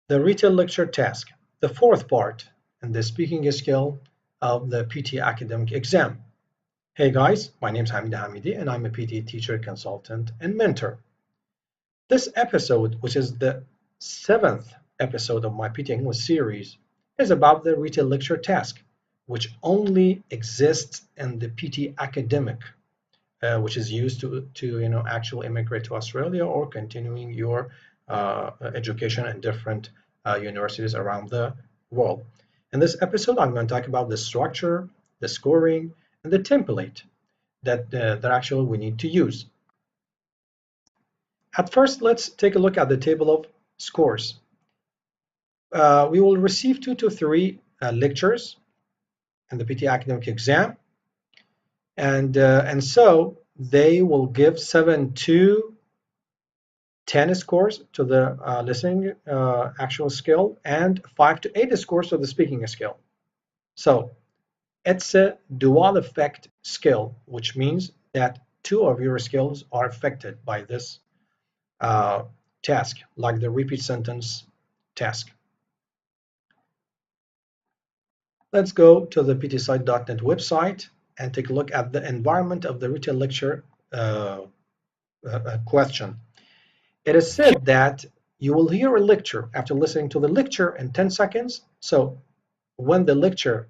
The Retell Lecture task, the fourth part in the speaking skill of the PTE Academic exam. Hey guys, my name is Hamid Hamidi and I'm a PTE teacher, consultant, and mentor. This episode, which is the seventh episode of my PTE English series, is about the Retell Lecture task, which only exists in the PTE Academic, which is used to actually immigrate to Australia or continuing your education in different universities around the world. In this episode, I'm going to talk about the structure, the scoring, and the template that actually we need to use. At first, let's take a look at the table of scores. We will receive 2 to 3 lectures in the PTE Academic exam, and so they will give 7 to 10 scores to the listening actual skill and 5 to 8 scores to the speaking skill. So it's a dual effect skill, which means that 2 of your skills are affected by this task, like the repeat sentence task. Let's go to the ptsite.net website and take a look at the environment of the Retell Lecture question. It is said that you will hear a lecture after listening to the lecture in 10 seconds. So when the lecture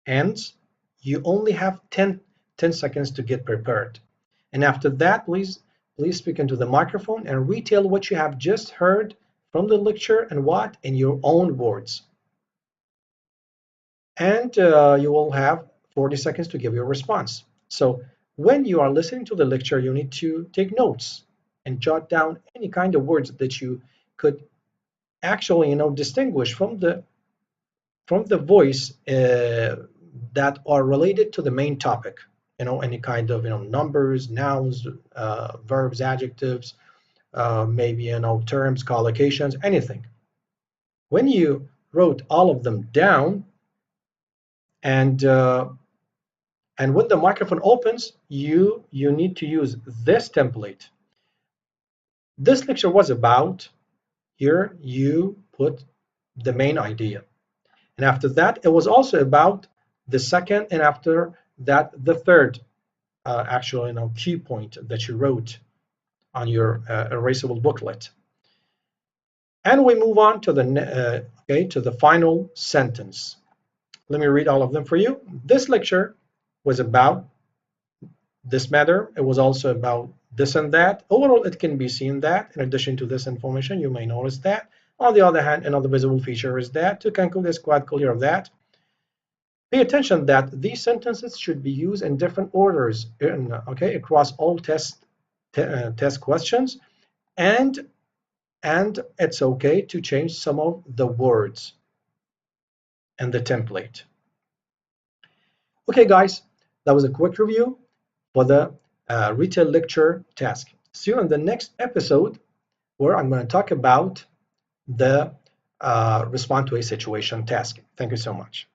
ends, you only have 10 seconds to get prepared. And after that, please speak into the microphone and retell what you have just heard from the lecture and what in your own words. And you will have 40 seconds to give your response. So when you are listening to the lecture, you need to take notes and jot down any kind of words that you could actually distinguish from the voice that are related to the main topic. Any kind of numbers, nouns, verbs, adjectives, maybe terms, collocations, anything. When you wrote all of them down, and when the microphone opens, you need to use this template. This lecture was about, here you put the main idea, and after that it was also about the second, and after that the third actual key point that you wrote on your erasable booklet. And we move on to the final sentence. Let me read all of them for you. This lecture was about this matter. It was also about this and that. Overall, it can be seen that in addition to this information, you may notice that. On the other hand, another visible feature is that to conclude, it's quite clear of that. Pay attention that these sentences should be used in different orders, across all test questions, and it's okay to change some of the words in the template. Okay, guys, that was a quick review for the Retell Lecture task. See you in the next episode, where I'm going to talk about the respond to a situation task. Thank you so much.